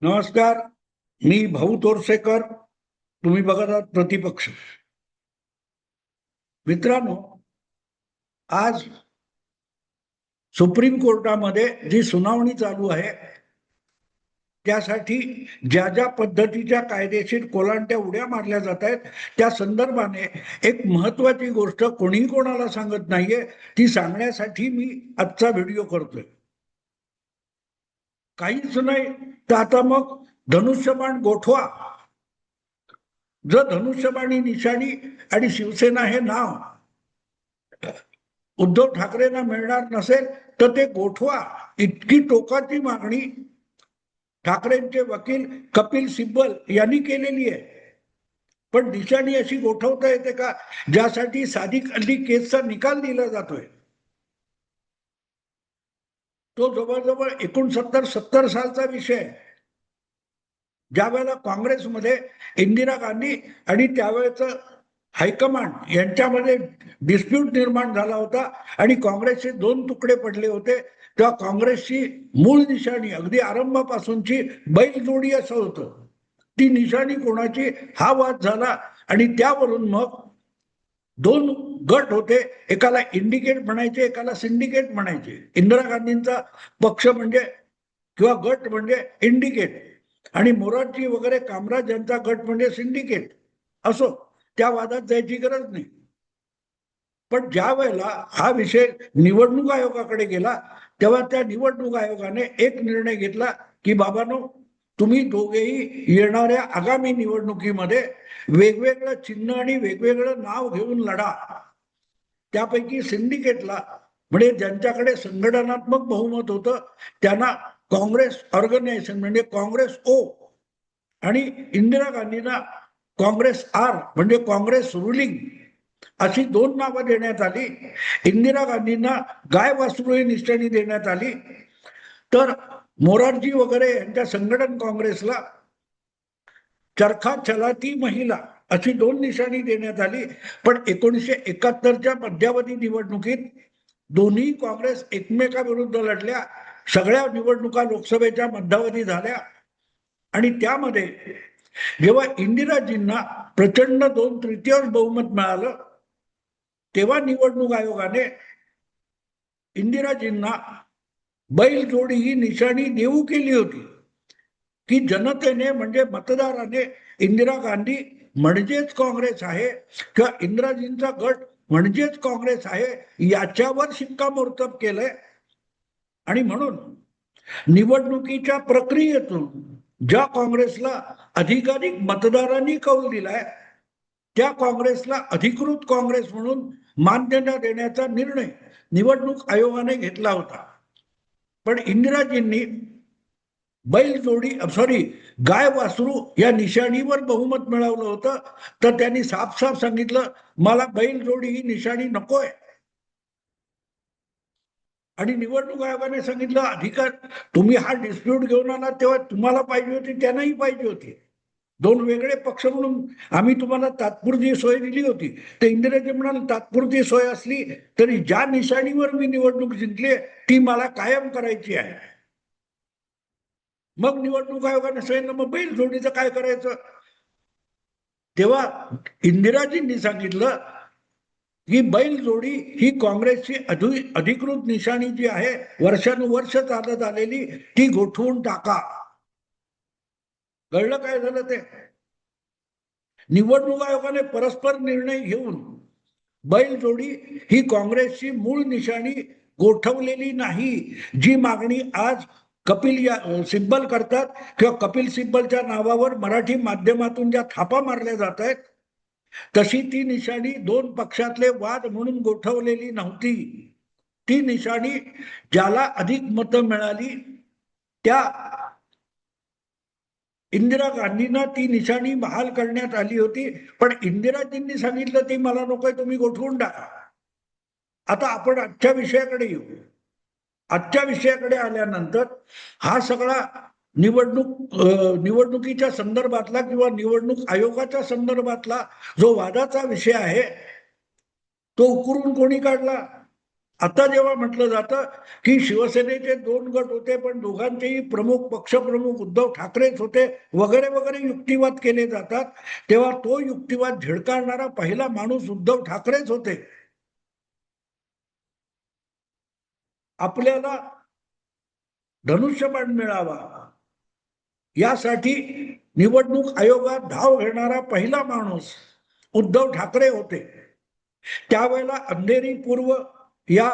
नमस्कार. मी भाऊ तोरसेकर. तुम्ही बघत आहात प्रतिपक्ष. मित्रांनो, आज सुप्रीम कोर्टामध्ये जी सुनावणी चालू आहे त्यासाठी ज्या ज्या पद्धतीच्या कायदेशीर कोलांट्या उड्या मारल्या जात आहेत त्या संदर्भाने एक महत्वाची गोष्ट कोणीही कोणाला सांगत नाहीये, ती सांगण्यासाठी मी आजचा व्हिडिओ करतोय. काहीच नाही तर आता मग धनुष्यबाण गोठवा. जर धनुष्यबाणी निशाणी आणि शिवसेना हे नाव उद्धव ठाकरेंना मिळणार नसेल तर ते गोठवा, इतकी टोकाची मागणी ठाकरेंचे वकील कपिल सिब्बल यांनी केलेली आहे. पण निशाणी अशी गोठवता येते का ज्यासाठी सादिक अली केसचा निकाल दिला जातोय? तो जवळजवळ 69-70 सालचा विषय आहे. ज्या वेळेला काँग्रेसमध्ये इंदिरा गांधी आणि त्यावेळेचं हायकमांड यांच्यामध्ये डिस्प्यूट निर्माण झाला होता आणि काँग्रेसचे दोन तुकडे पडले होते, तेव्हा काँग्रेसची मूळ निशाणी अगदी आरंभापासूनची बैलजोडी असं होतं. ती निशाणी कोणाची हा वाद झाला आणि त्यावरून मग दोन गट होते, एकाला इंडिकेट म्हणायचे, एकाला सिंडिकेट म्हणायचे. इंदिरा गांधींचा पक्ष म्हणजे किंवा गट म्हणजे इंडिकेट आणि मोरारजी वगैरे कामराज यांचा गट म्हणजे सिंडिकेट. असो, त्या वादात जायची गरज नाही. पण ज्या वेळेला हा विषय निवडणूक आयोगाकडे गेला तेव्हा त्या निवडणूक आयोगाने एक निर्णय घेतला की बाबांनो, तुम्ही दोघेही येणाऱ्या आगामी निवडणुकीमध्ये वेगवेगळं चिन्ह आणि वेगवेगळं नाव घेऊन लढा. त्यापैकी सिंडिकेटला म्हणजे ज्यांच्याकडे संघटनात्मक बहुमत होतं त्यांना काँग्रेस ऑर्गनायझेशन म्हणजे काँग्रेस ओ आणि इंदिरा गांधींना काँग्रेस आर म्हणजे काँग्रेस रुलिंग अशी दोन नावं देण्यात आली. इंदिरा गांधींना गाय वासरू ही निशाणी देण्यात आली, तर मोरारजी वगैरे यांच्या संघटन काँग्रेसला चरखा चलाती महिला अशी दोन निशाणी देण्यात आली. पण 1971च्या मध्यावधी निवडणुकीत दोन्ही काँग्रेस एकमेकाविरुद्ध लढल्या. सगळ्या निवडणुका लोकसभेच्या मध्यावधी झाल्या आणि त्यामध्ये जेव्हा इंदिराजींना प्रचंड 2/3 बहुमत मिळालं तेव्हा निवडणूक आयोगाने इंदिराजींना बैलजोडी ही निशाणी देऊ केली होती की जनतेने म्हणजे मतदाराने इंदिरा गांधी म्हणजेच काँग्रेस आहे किंवा इंदिराजींचा गट म्हणजेच काँग्रेस आहे याच्यावर शिक्कामोर्तब केलंय. आणि म्हणून निवडणुकीच्या प्रक्रियेतून ज्या काँग्रेसला अधिकाधिक मतदारांनी कौल दिलाय त्या काँग्रेसला अधिकृत काँग्रेस म्हणून मान्यता देण्याचा निर्णय निवडणूक आयोगाने घेतला होता. पण इंदिराजींनी बैलजोडी गाय वासरू या निशाणीवर बहुमत मिळवलं होतं, तर त्यांनी साफ सांगितलं मला बैलजोडी ही निशाणी नकोय. आणि निवडणूक आयोगाने सांगितलं अधिकार तुम्ही हा डिस्प्यूट घेऊन आला तेव्हा तुम्हाला पाहिजे होती, त्यांनाही पाहिजे होती. दोन वेगळे पक्ष म्हणून आम्ही तुम्हाला तात्पुरती सोय दिली होती. तर इंदिराजी म्हणाल तात्पुरती सोय असली तरी ज्या निशाणीवर मी निवडणूक जिंकली ती मला कायम करायची आहे. मग निवडणूक आयोगाने सांगितलं मग बैल जोडीचं काय करायचं? तेव्हा इंदिराजींनी सांगितलं ही बैलजोडी ही काँग्रेसची अधिकृत निशाणी जी आहे वर्षानुवर्ष चालत आलेली ती गोठवून टाका. कळलं काय झालं ते? निवडणूक आयोगाने परस्पर निर्णय घेऊन बैलजोडी ही काँग्रेसची मूळ निशाणी गोठवलेली नाही. जी मागणी आज कपिल सिब्बल करतात किंवा कपिल सिब्बलच्या नावावर मराठी माध्यमातून ज्या थापा मारल्या जात आहेत तशी ती निशाणी दोन पक्षातले वाद म्हणून गोठवलेली नव्हती. ती निशाणी ज्याला अधिक मतं मिळाली त्या इंदिरा गांधींना ती निशाणी बहाल करण्यात आली होती. पण इंदिराजींनी सांगितलं ती मला नकोय, तुम्ही गोठवून टाका. आता आपण आजच्या विषयाकडे येऊ. आजच्या विषयाकडे आल्यानंतर हा सगळा निवडणुकीच्या संदर्भातला किंवा निवडणूक आयोगाच्या संदर्भातला जो वादाचा विषय आहे तो उकरून कोणी काढला? आता जेव्हा म्हटलं जातं की शिवसेनेचे 2 गट होते पण दोघांचेही प्रमुख पक्षप्रमुख उद्धव ठाकरेच होते वगैरे वगैरे युक्तिवाद केले जातात, तेव्हा तो युक्तिवाद झिडकारणारा पहिला माणूस उद्धव ठाकरेच होते. आपल्याला धनुष्यबाण मिळावा यासाठी निवडणूक आयोगात धाव घेणारा पहिला माणूस उद्धव ठाकरे होते. त्यावेळेला अंधेरी पूर्व या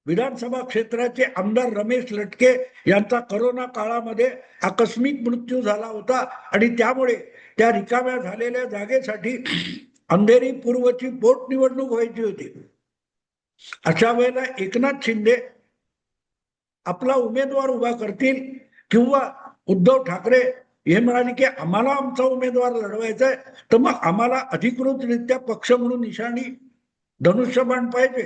विधानसभा क्षेत्राचे आमदार रमेश लटके यांचा करोना काळामध्ये आकस्मिक मृत्यू झाला होता आणि त्यामुळे त्या रिकाम्या झालेल्या जागेसाठी अंधेरी पूर्वची पोटनिवडणूक व्हायची होती. अशा वेळेला एकनाथ शिंदे आपला उमेदवार उभा करतील किंवा उद्धव ठाकरे हे म्हणाले की आम्हाला आमचा उमेदवार लढवायचा आहे, तर मग आम्हाला अधिकृतरित्या पक्ष म्हणून निशाणी धनुष्यबाण पाहिजे.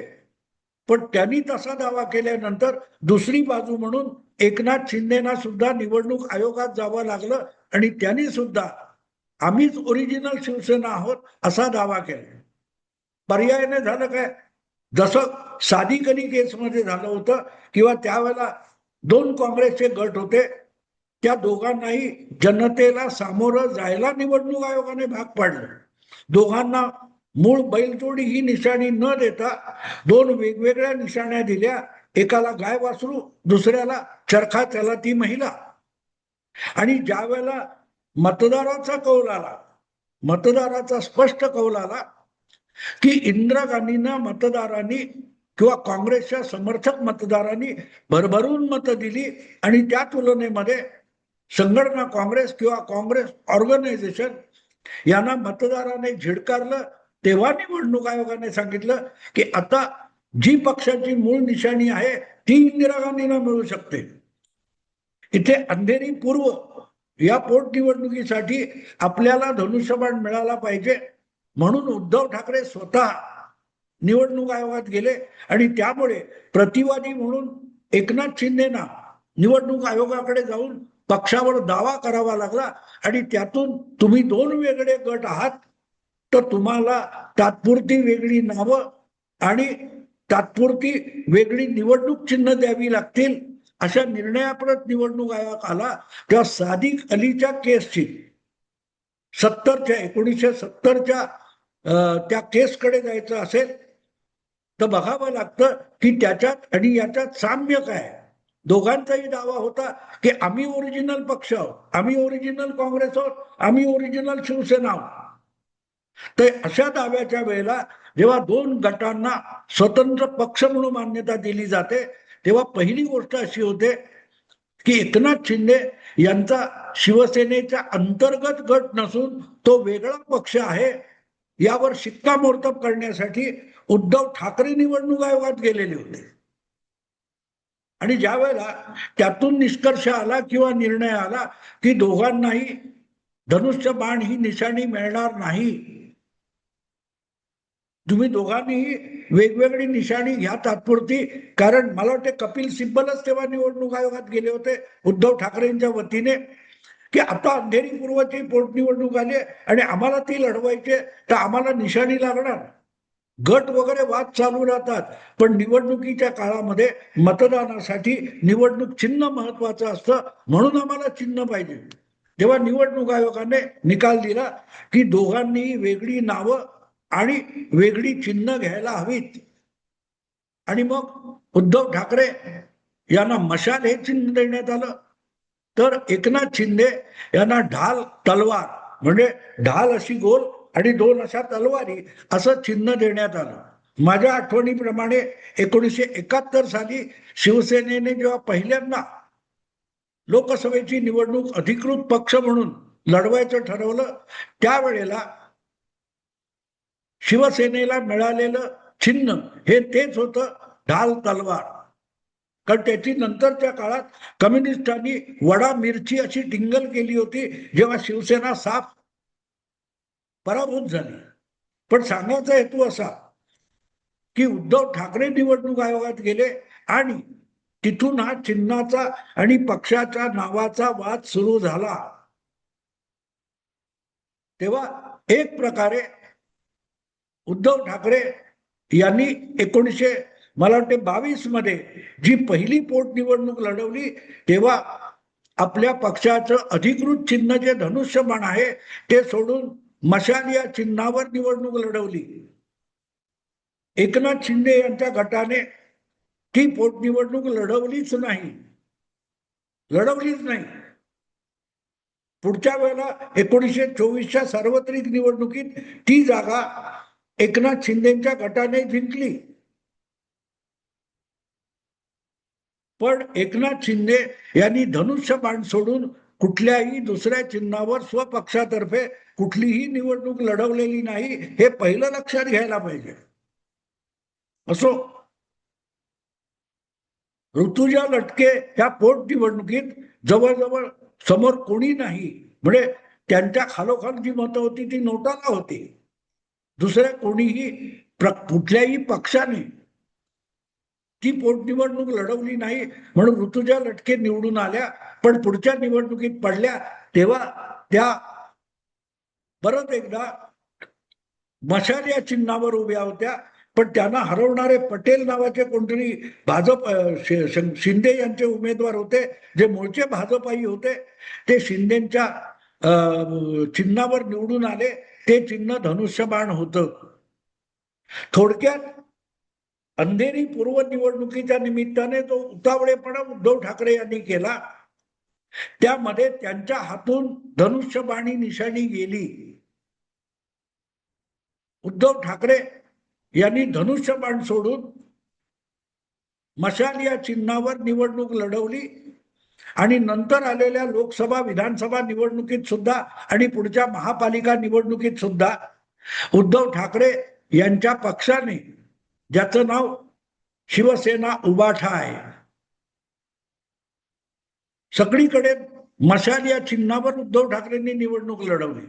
पण त्यांनी तसा दावा केल्यानंतर दुसरी बाजू म्हणून एकनाथ शिंदेना सुद्धा निवडणूक आयोगात जावं लागलं आणि त्यांनी सुद्धा आम्हीच ओरिजिनल शिवसेना आहोत असा दावा केला. पर्यायाने झालं काय, जसं सादिकली केसमध्ये झालं होतं किंवा त्यावेळेला 2 काँग्रेसचे गट होते, त्या दोघांनाही जनतेला सामोरं जायला निवडणूक आयोगाने भाग पाडलं. दोघांना मूळ बैलजोडी ही निशाणी न देता 2 वेगवेगळ्या निशाण्या दिल्या. एकाला गाय वासरू, दुसऱ्याला चरखा त्याला ती महिला. आणि ज्या वेळेला मतदाराचा कौल आला, मतदाराचा स्पष्ट कौल आला की इंदिरा गांधींना मतदारांनी किंवा काँग्रेसच्या समर्थक मतदारांनी भरभरून मतं दिली आणि त्या तुलनेमध्ये संघटना काँग्रेस किंवा काँग्रेस ऑर्गनायझेशन यांना मतदाराने झिडकारलं. तेव्हा निवडणूक आयोगाने सांगितलं की आता जी पक्षाची मूळ निशाणी आहे ती इंदिरा गांधींना मिळू शकते. इथे अंधेरी पूर्व या पोटनिवडणुकीसाठी आपल्याला धनुष्यबाण मिळाला पाहिजे म्हणून उद्धव ठाकरे स्वतः निवडणूक आयोगात गेले आणि त्यामुळे प्रतिवादी म्हणून एकनाथ शिंदेना निवडणूक आयोगाकडे जाऊन पक्षावर दावा करावा लागला आणि त्यातून तुम्ही 2 वेगळे गट आहात तर तुम्हाला तात्पुरती वेगळी नावं आणि तात्पुरती वेगळी निवडणूक चिन्ह द्यावी लागतील अशा निर्णयाप्रत निवडणूक आयोग आला. तेव्हा सादिक अलीच्या केसची 1970च्या त्या केसकडे जायचं असेल तर बघावं लागतं की त्याच्यात आणि याच्यात साम्य काय. दोघांचाही दावा होता की आम्ही ओरिजिनल पक्ष आहोत, आम्ही ओरिजिनल काँग्रेस आहोत, आम्ही ओरिजिनल शिवसेना आहोत. तर अशा दाव्याच्या वेळेला जेव्हा 2 गटांना स्वतंत्र पक्ष म्हणून मान्यता दिली जाते तेव्हा पहिली गोष्ट अशी होते की एकनाथ शिंदे यांचा शिवसेनेच्या अंतर्गत गट नसून तो वेगळा पक्ष आहे यावर शिक्कामोर्तब करण्यासाठी उद्धव ठाकरे निवडणूक आयोगात गेलेले होते. आणि ज्या वेळेला त्यातून निष्कर्ष आला किंवा निर्णय आला की दोघांनाही धनुष्यबाण ही निशाणी मिळणार नाही, तुम्ही दोघांनीही वेगवेगळी निशाणी घ्या तात्पुरती. कारण मला वाटते कपिल सिब्बलच तेव्हा निवडणूक आयोगात गेले होते उद्धव ठाकरेंच्या वतीने की आता अंधेरी पूर्वची पोटनिवडणूक आली आणि आम्हाला ती लढवायची तर आम्हाला निशाणी लागणार. गट वगैरे वाद चालू राहतात पण निवडणुकीच्या काळामध्ये मतदानासाठी निवडणूक चिन्ह महत्वाचं असतं म्हणून आम्हाला चिन्ह पाहिजे. तेव्हा निवडणूक आयोगाने निकाल दिला की दोघांनीही वेगळी नावं आणि वेगळी चिन्ह घ्यायला हवीत. आणि मग उद्धव ठाकरे यांना मशाल हे चिन्ह देण्यात आलं तर एकनाथ शिंदे यांना ढाल तलवार म्हणजे ढाल अशी गोल आणि 2 अशा तलवारी असं चिन्ह देण्यात आलं. माझ्या आठवणीप्रमाणे 1971 साली शिवसेनेने जेव्हा पहिल्यांदा लोकसभेची निवडणूक अधिकृत पक्ष म्हणून लढवायचं ठरवलं त्यावेळेला शिवसेनेला मिळालेलं चिन्ह हे तेच होतं ढाल तलवार. कारण त्याची नंतरच्या काळात कम्युनिस्टांनी वडा मिरची अशी टिंगल केली होती जेव्हा शिवसेना साफ पराभूत झाली. पण सांगायचा हेतू असा की उद्धव ठाकरे निवडणूक आयोगात गेले आणि तिथून हा चिन्हाचा आणि पक्षाच्या नावाचा वाद सुरू झाला. तेव्हा एक प्रकारे उद्धव ठाकरे यांनी मला वाटते 22 मध्ये जी पहिली पोटनिवडणूक लढवली तेव्हा आपल्या पक्षाचं अधिकृत चिन्ह जे धनुष्यबाण आहे ते सोडून मशाल या चिन्हावर निवडणूक लढवली. एकनाथ शिंदे यांच्या गटाने ती पोटनिवडणूक लढवलीच नाही. पुढच्या वेळेला 1924च्या सार्वत्रिक निवडणुकीत ती जागा एकनाथ शिंदेच्या गटाने जिंकली. पण एकनाथ शिंदे यांनी धनुष्यबाण सोडून कुठल्याही दुसऱ्या चिन्हावर स्वपक्षातर्फे कुठलीही निवडणूक लढवलेली नाही, हे पहिलं लक्षात घ्यायला पाहिजे. असो, ऋतुजा लटके ह्या पोटनिवडणुकीत जवळजवळ समोर कोणी नाही, म्हणजे त्यांच्या खालोखाल जी मतं होती ती नोटाला होती. दुसऱ्या कोणीही कुठल्याही पक्षाने ती पोटनिवडणूक लढवली नाही, म्हणून ऋतुजा लटके निवडून आल्या. पण पुढच्या निवडणुकीत पडल्या तेव्हा त्या परत एकदा मशाल या चिन्हावर उभ्या होत्या. पण त्यांना हरवणारे पटेल नावाचे कोणतरी भाजप शिंदे यांचे उमेदवार होते, जे मूळचे भाजपाई होते. ते शिंदेच्या चिन्हावर निवडून आले. ते चिन्ह धनुष्यबाण होतं. थोडक्यात अंधेरी पूर्व निवडणुकीच्या निमित्ताने जो उतावळेपणा उद्धव ठाकरे यांनी केला, त्यामध्ये त्यांच्या हातून धनुष्यबाणी निशाणी गेली. उद्धव ठाकरे यांनी धनुष्यबाण सोडून मशाल या चिन्हावर निवडणूक लढवली आणि नंतर आलेल्या लोकसभा विधानसभा निवडणुकीत सुद्धा आणि पुढच्या महापालिका निवडणुकीत सुद्धा उद्धव ठाकरे यांच्या पक्षाने, ज्याचं नाव शिवसेना उबाठा आहे, सगळीकडे मशाल या चिन्हावर उद्धव ठाकरेंनी निवडणूक लढवली.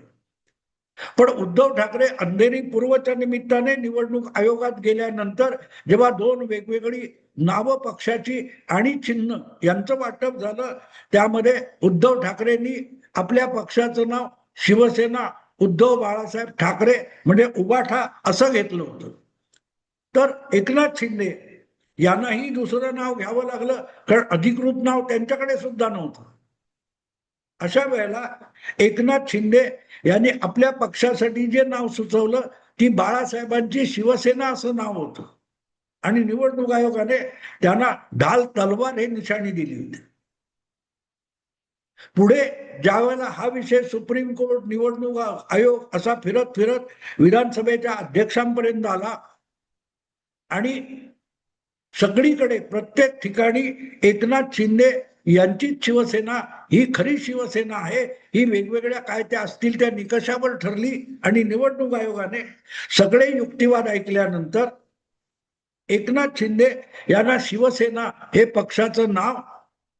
पण उद्धव ठाकरे अंधेरी पूर्वच्या निमित्ताने निवडणूक आयोगात गेल्यानंतर जेव्हा दोन वेगवेगळी नावं पक्षाची आणि चिन्ह यांचं वाटप झालं, त्यामध्ये उद्धव ठाकरेंनी आपल्या पक्षाचं नाव शिवसेना उद्धव बाळासाहेब ठाकरे म्हणजे उबाठा असं घेतलं होतं. तर एकनाथ शिंदे यांनाही दुसरं नाव घ्यावं लागलं, कारण अधिकृत नाव त्यांच्याकडे सुद्धा नव्हतं. अशा वेळेला एकनाथ शिंदे यांनी आपल्या पक्षासाठी जे नाव सुचवलं ती बाळासाहेबांची शिवसेना असं नाव होतं आणि निवडणूक आयोगाने त्यांना ढाल तलवार हे निशाणी दिली होती. पुढे ज्या वेळेला हा विषय सुप्रीम कोर्ट, निवडणूक आयोग असा फिरत फिरत विधानसभेच्या अध्यक्षांपर्यंत आला आणि सगळीकडे प्रत्येक ठिकाणी एकनाथ शिंदे यांचीच शिवसेना ही खरी शिवसेना आहे, ही वेगवेगळ्या काय त्या असतील त्या निकषावर ठरली आणि निवडणूक आयोगाने सगळे युक्तिवाद ऐकल्यानंतर एकनाथ शिंदे यांना शिवसेना हे पक्षाचं नाव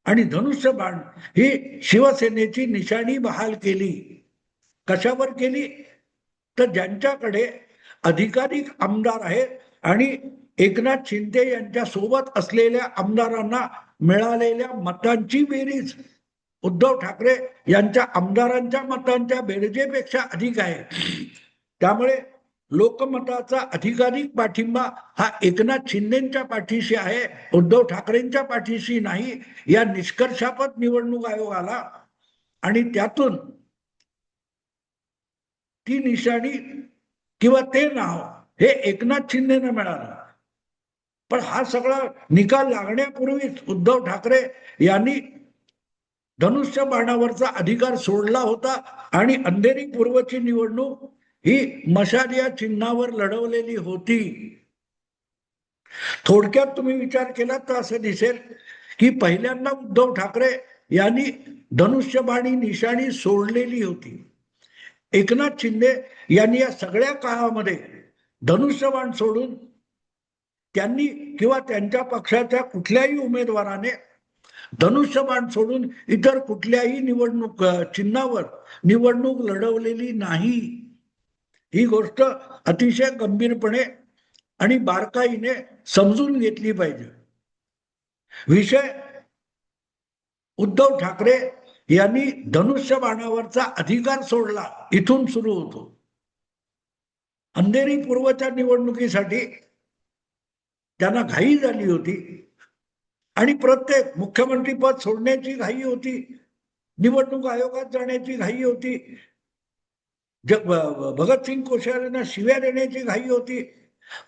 आणि धनुष्यबाण ही शिवसेनेची निशाणी बहाल केली. कशावर केली? तर ज्यांच्याकडे अधिकाधिक आमदार आहेत आणि एकनाथ शिंदे यांच्या सोबत असलेल्या आमदारांना मिळालेल्या मतांची बेरीज उद्धव ठाकरे यांच्या आमदारांच्या मतांच्या बेरजेपेक्षा अधिक आहे. त्यामुळे लोकमताचा अधिकाधिक पाठिंबा हा एकनाथ शिंदेच्या पाठीशी आहे, उद्धव ठाकरेंच्या पाठीशी नाही, या निष्कर्षापद निवडणूक आयोग आला आणि त्यातून ती निशाणी किंवा ते नाव हे एकनाथ शिंदेना मिळालं. पण हा सगळा निकाल लागण्यापूर्वीच उद्धव ठाकरे यांनी धनुष्यबाणावरचा अधिकार सोडला होता आणि अंधेरी पूर्वची निवडणूक ही मशाल या चिन्हावर लढवलेली होती. थोडक्यात तुम्ही विचार केला तर असं दिसेल की पहिल्यांदा उद्धव ठाकरे यांनी धनुष्यबाणी निशाणी सोडलेली होती. एकनाथ शिंदे यांनी या सगळ्या काळामध्ये धनुष्यबाण सोडून त्यांनी किंवा त्यांच्या पक्षाच्या कुठल्याही उमेदवाराने धनुष्यबाण सोडून इतर कुठल्याही निवडणूक चिन्हावर निवडणूक लढवलेली नाही. ही गोष्ट अतिशय गंभीरपणे आणि बारकाईने समजून घेतली पाहिजे. विषय उद्धव ठाकरे यांनी धनुष्यबाणावरचा अधिकार सोडला इथून सुरू होतो. अंधेरी पूर्वच्या निवडणुकीसाठी त्यांना घाई झाली होती आणि प्रत्येक मुख्यमंत्री पद सोडण्याची घाई होती, निवडणूक आयोगात जाण्याची घाई होती, भगतसिंग कोश्यारींना शिव्या देण्याची घाई होती.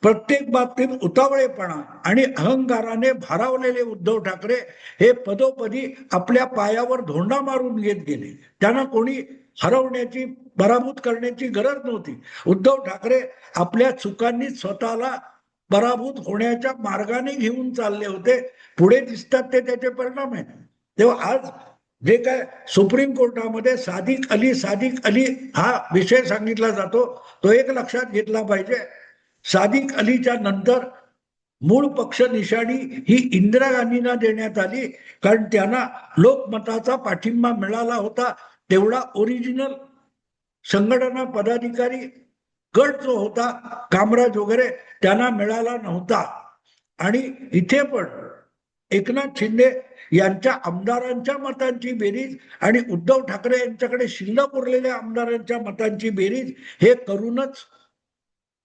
प्रत्येक बाबतीत उतावळेपणा आणि अहंकाराने भारावलेले उद्धव ठाकरे हे पदोपदी आपल्या पायावर धोंडा मारून घेत गेले. त्यांना कोणी हरवण्याची, पराभूत करण्याची गरज नव्हती. उद्धव ठाकरे आपल्या चुकांनी स्वतःला पराभूत होण्याच्या मार्गाने घेऊन चालले होते. पुढे दिसतात ते त्याचे परिणाम आहेत. तेव्हा आज जे काय सुप्रीम कोर्टामध्ये सादिक अली हा विषय सांगितला जातो, तो एक लक्षात घेतला पाहिजे. सादिक अलीच्या नंतर मूळ पक्ष निशाणी ही इंदिरा गांधींना देण्यात आली, कारण त्यांना लोकमताचा पाठिंबा मिळाला होता. तेवढा ओरिजिनल संघटना पदाधिकारी गट जो होता कामराज वगैरे त्यांना मिळाला नव्हता. आणि इथे पण एकनाथ शिंदे यांच्या आमदारांच्या मतांची बेरीज आणि उद्धव ठाकरे यांच्याकडे शिल्लक उरलेल्या आमदारांच्या मतांची बेरीज हे करूनच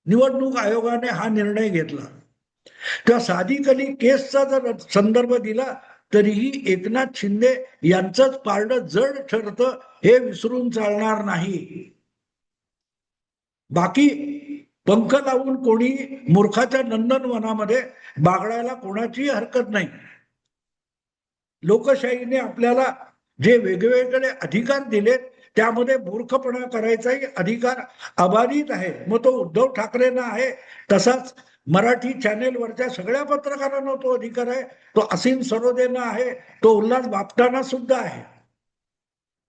निवडणूक आयोगाने हा निर्णय घेतला. त्या सादिक अली केसचा जर संदर्भ दिला तरीही एकनाथ शिंदे यांचंच पारडं जड ठरतं हे विसरून चालणार नाही. बाकी पंख लावून कोणी मूर्खाच्या नंदनवनामध्ये बागडायला कोणाचीही हरकत नाही. लोकशाहीने आपल्याला जे वेगवेगळे अधिकार दिलेत त्यामध्ये मूर्खपणा करायचाही अधिकार अबाधित आहे. मग तो उद्धव ठाकरेंना आहे, तसाच मराठी चॅनेलवरच्या सगळ्या पत्रकारांना तो अधिकार आहे, तो असीम सरोदेंना आहे, तो उल्हास बापटांना सुद्धा आहे.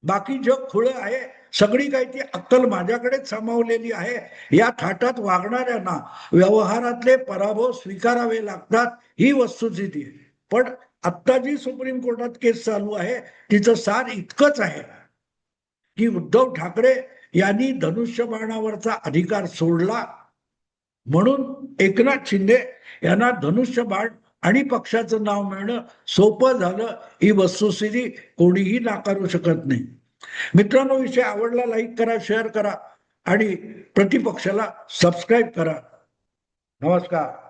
बाकी जग खुळं आहे, सगळी काही ती अक्कल माझ्याकडेच सामावलेली आहे. या थाटात वागणाऱ्यांना व्यवहारातले पराभव स्वीकारावे लागतात, ही वस्तुस्थिती आहे. पण आत्ता जी सुप्रीम कोर्टात केस चालू आहे तिचं सार इतकंच आहे की उद्धव ठाकरे यांनी धनुष्यबाणावरचा अधिकार सोडला, म्हणून एकनाथ शिंदे यांना धनुष्यबाण आणि पक्षाचं नाव मिळणं सोपं झालं. ही वस्तुस्थिती कोणीही नाकारू शकत नाही. मित्रांनो, विषय आवडला लाईक करा, शेअर करा आणि प्रतिपक्षाला सबस्क्राईब करा. नमस्कार.